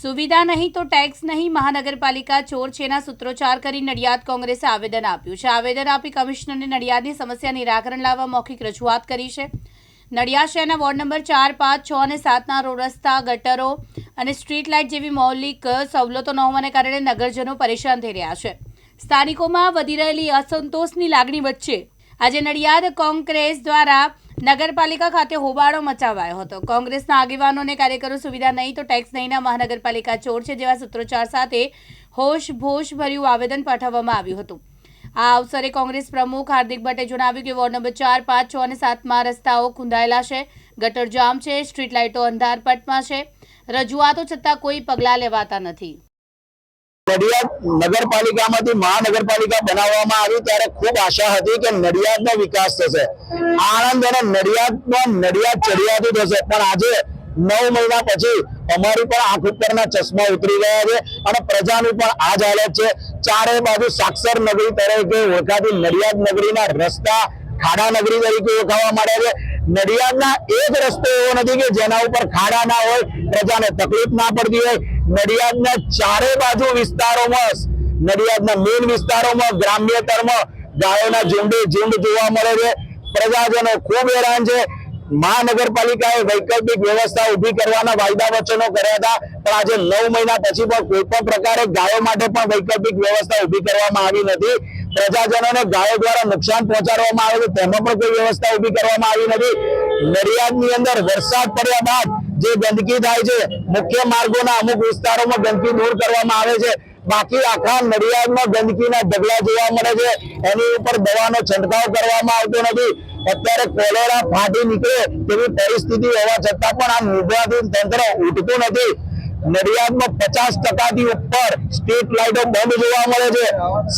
સુવિધા નહીં તો ટેક્સ નહીં, મહાનગરપાલિકા ચોર છેના સૂત્રોચ્ચાર કરી નડિયાદ કોંગ્રેસે આવેદન આપ્યું છે. આવેદન આપી કમિશનરને નડિયાદની સમસ્યા નિરાકરણ લાવવા મૌખિક રજૂઆત કરી છે. નડિયાદ શહેરના વોર્ડ નંબર 4, 5, 6 અને 7ના રોડ રસ્તા, ગટરો અને સ્ટ્રીટ લાઇટ જેવી મૌલિક સવલતો ન હોવાને કારણે નગરજનો પરેશાન થઈ રહ્યા છે. સ્થાનિકોમાં વધી રહેલી અસંતોષની લાગણી વચ્ચે આજે નડિયાદ કોંગ્રેસ દ્વારા નગરપાલિકા ખાતે હોબાળો મચાવાયો હતો. કોંગ્રેસના આગેવાનો અને કાર્યકરો સુવિધા નહીં તો ટેક્સ નહીંના મહાનગરપાલિકા ચોર છે જેવા સૂત્રોચ્ચાર સાથે હોશ ભર્યું આવેદન પાઠવવામાં આવ્યું હતું. આ અવસરે કોંગ્રેસ પ્રમુખ હાર્દિક ભટ્ટે જણાવ્યું કે વોર્ડ નંબર 4, 5, 6 અને 7માં રસ્તાઓ ખૂંદાયેલા છે, ગટર જામ છે, સ્ટ્રીટ લાઇટો અંધારપટમાં છે. રજૂઆતો છતાં કોઈ પગલાં લેવાતા નથી. નડિયાદ નગરપાલિકામાંથી મહાનગરપાલિકા બનાવવામાં આવી ત્યારે ખૂબ આશા હતી કે નડિયાદનો વિકાસ થશે, આણંદ અને નડિયાદમાં નડિયાદ ચડિયાતું થશે. પણ આજે 9 મહિના પછી અમારી પણ આંખ ઉપરના ચશ્મા ઉતરી ગયા છે અને પ્રજાની પણ આ જ હાલત છે. ચારે બાજુ સાક્ષર નગરી તરીકે ઓળખાતી નડિયાદ નગરીના રસ્તા ખાડા નગરી તરીકે ઓળખાવા માંડ્યા છે. નડિયાદના એક રસ્તો એવો નથી કે જેના ઉપર ખાડા ના હોય, પ્રજાને તકલીફ ના પડતી હોય. નડિયાદના ચારે બાજુ વિસ્તારોમાં, નડિયાદના મેઇન વિસ્તારોમાં, ગ્રામ્યતરમાં ગાયોના ઝુંડ જોવા મળે છે. પ્રજાજનો ખૂબ હેરાન છે. મહાનગરપાલિકાએ વૈકલ્પિક વ્યવસ્થા ઉભી કરવાના વાયદા વચનો કર્યા હતા, પણ આજે 9 મહિના પછી પણ કોઈ પણ પ્રકારે ગાયો માટે પણ વૈકલ્પિક વ્યવસ્થા ઉભી કરવામાં આવી નથી. પ્રજાજનોને ગાયો દ્વારા નુકસાન પહોંચાડવામાં આવે છે, તેમાં પણ કોઈ વ્યવસ્થા ઉભી કરવામાં આવી નથી. નડિયાદની અંદર વરસાદ પડ્યા બાદ જે ગંદકી થાય છે, મુખ્ય માર્ગોના અમુક વિસ્તારોમાં ગંદકી દૂર કરવામાં આવે છે, બાકી આખા નડિયાદમાં ગંદકીના ઢગલા જોવા મળે છે. એની ઉપર દવાનો છંટકાવ કરવામાં આવતો નથી. અત્યારે કોલેરા ફાટી નીકળે તેવી પરિસ્થિતિ હોવા છતાં પણ આ નિર્વાચન તંત્ર ઉઠતું નથી. નડિયાદમાં 50%થી ઉપર સ્ટ્રીટ લાઇટો બંધ જોવા મળે છે.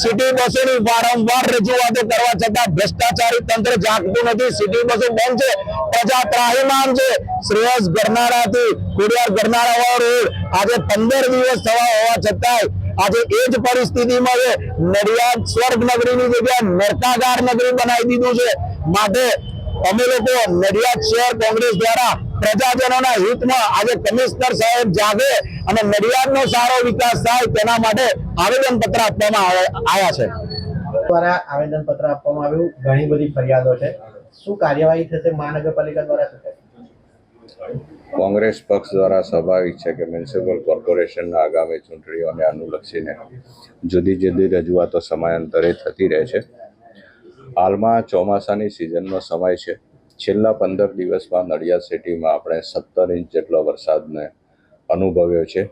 સિટી બસોની વારંવાર રજૂઆતો કરવા છતાં ભ્રષ્ટાચારી તંત્ર જાગતું નથી. સિટી બસો બંધ છે, પ્રજા ત્રાહિમામ છે. શ્રેયસ ગરનાળાથી ખોડિયાર ગરનાળા વાળો રોડ આજે 15 દિવસ થવા હોવા છતાંય આજે એ જ પરિસ્થિતિમાં છે. નડિયાદ સ્વર્ગ નગરીની જગ્યાએ નરકાગાર નગરી બનાવી દીધું છે. માટે અમે લોકો નડિયાદ શહેર કોંગ્રેસ દ્વારા પ્રજાજનોના હિતમાં આજે કમિશનર સાહેબ જાગે અને નડિયાદનો સારો વિકાસ થાય તેના માટે આવેદનપત્ર આપવામાં આવ્યા છે. દ્વારા આવેદનપત્ર આપવામાં આવ્યું, ઘણી બધી ફરિયાદો છે. શું કાર્યવાહી થશે મહાનગરપાલિકા દ્વારા થશે? કોંગ્રેસ પક્ષ દ્વારા સ્વાભાવિક છે કે મ્યુનિસિપલ કોર્પોરેશનના આગામી ચૂંટણીઓને અનુલક્ષીને જુદી જુદી રજૂઆતો સમયાંતરે થતી રહે છે. હાલમાં ચોમાસાની સિઝનનો સમય છે. છેલ્લા 15 દિવસમાં નડિયાદ સિટીમાં આપણે 17 ઇંચ જેટલો વરસાદને અનુભવ્યો છે.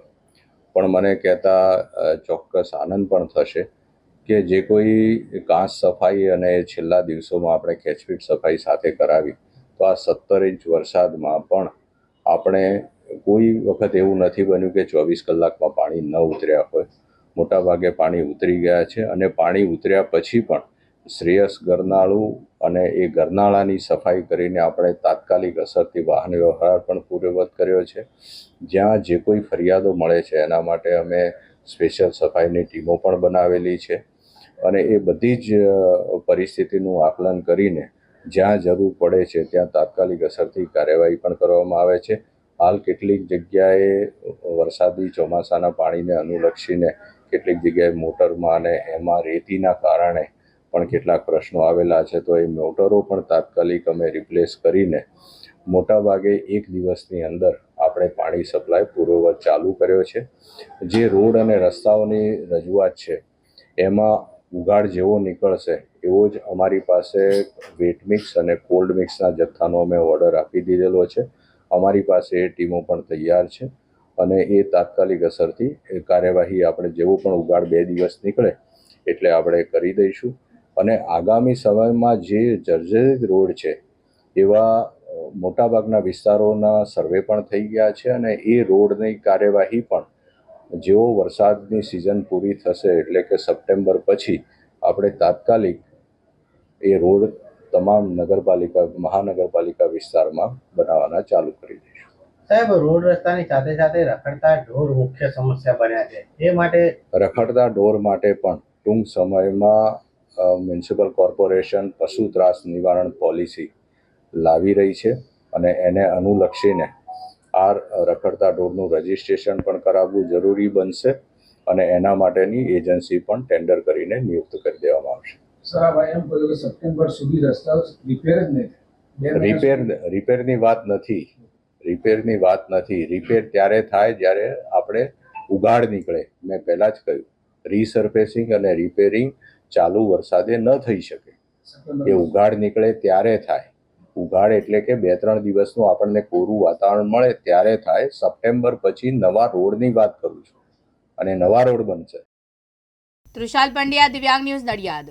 પણ મને કહેતા ચોક્કસ આનંદ પણ થશે કે જે કોઈ કાંસ સફાઈ અને છેલ્લા દિવસોમાં આપણે કેચપીટ સફાઈ સાથે કરાવી તો આ 17 ઇંચ વરસાદમાં પણ આપણે કોઈ વખત એવું નથી બન્યું કે 24 કલાકમાં પાણી ન ઉતર્યા હોય. મોટાભાગે પાણી ઉતરી ગયા છે અને પાણી ઉતર્યા પછી પણ શ્રેયસ ગરનાળું અને એ ગરનાળાની સફાઈ કરીને આપણે તાત્કાલિક અસરથી વાહન વ્યવહાર પણ પૂર્વવત કર્યો છે. જ્યાં જે કોઈ ફરિયાદો મળે છે એના માટે અમે સ્પેશિયલ સફાઈની ટીમો પણ બનાવેલી છે અને એ બધી જ પરિસ્થિતિનું આકલન કરીને જ્યાં જરૂર પડે છે ત્યાં તાત્કાલિક અસરથી કાર્યવાહી પણ કરવામાં આવે છે. હાલ કેટલીક જગ્યાએ વરસાદી ચોમાસાના પાણીને અનુલક્ષીને કેટલીક જગ્યાએ મોટરમાં અને એમાં રેતીના કારણે પણ કેટલાક પ્રશ્નો આવેલા છે, તો એ મોટરો પણ તાત્કાલિક અમે રિપ્લેસ કરીને મોટાભાગે 1 દિવસની અંદર આપણે પાણી સપ્લાય પૂર્વવત ચાલુ કર્યો છે. જે રોડ અને રસ્તાઓની રજૂઆત છે એમાં ઉઘાડ જેવો નીકળશે એવો જ અમારી પાસે વેટ મિક્સ અને કોલ્ડ મિક્સના જથ્થાનો અમે ઓર્ડર આપી દીધેલો છે. અમારી પાસે એ ટીમો પણ તૈયાર છે અને એ તાત્કાલિક અસરથી એ કાર્યવાહી આપણે જેવો પણ ઉઘાડ 2 દિવસ નીકળે એટલે આપણે કરી દઈશું. અને આગામી સમયમાં જે જર્જરિત રોડ છે એવા મોટાભાગના વિસ્તારોના સર્વે પણ થઈ ગયા છે અને એ રોડની કાર્યવાહી પણ જેવો વરસાદની સિઝન પૂરી થશે એટલે કે સપ્ટેમ્બર પછી આપણે તાત્કાલિક એ રોડ તમામ મહાનગરપાલિકા વિસ્તારમાં બનાવવાના ચાલુ કરી દઈશું. સાહેબ, રોડ રસ્તાની સાથે સાથે રખડતા ઢોર મુખ્ય સમસ્યા બન્યા છે. એ માટે રખડતા ઢોર માટે પણ ટૂંક સમયમાં મ્યુનિસિપલ કોર્પોરેશન પશુ ત્રાસ નિવારણ પોલિસી લાવી રહી છે અને એને અનુલક્ષીને આ રખડતા ઢોરનું રજિસ્ટ્રેશન પણ કરાવવું જરૂરી બનશે અને એના માટેની એજન્સી પણ ટેન્ડર કરીને નિયુક્ત કરી દેવામાં આવશે. સર આ ભાઈ એમ કહ્યું કે સપ્ટેમ્બર સુધી રસ્તા રિપેર જ નહીં થાય. રિપેરની વાત નથી. રિપેર ત્યારે થાય જ્યારે આપણે ઉઘાડ નીકળે. મેં પહેલા જ કહ્યું રીસર્ફેસિંગ અને રિપેરિંગ ચાલુ વરસાદે ન થઈ શકે. એ ઉઘાડ નીકળે ત્યારે થાય. ઉઘાડ એટલે કે 2-3 દિવસનું આપણને કોરું વાતાવરણ મળે ત્યારે થાય. સપ્ટેમ્બર પછી નવા રોડની વાત કરું છું અને નવા રોડ બનશે. તૃષાલ પંડ્યા, દિવ્યાંગ ન્યૂઝ, નડિયાદ.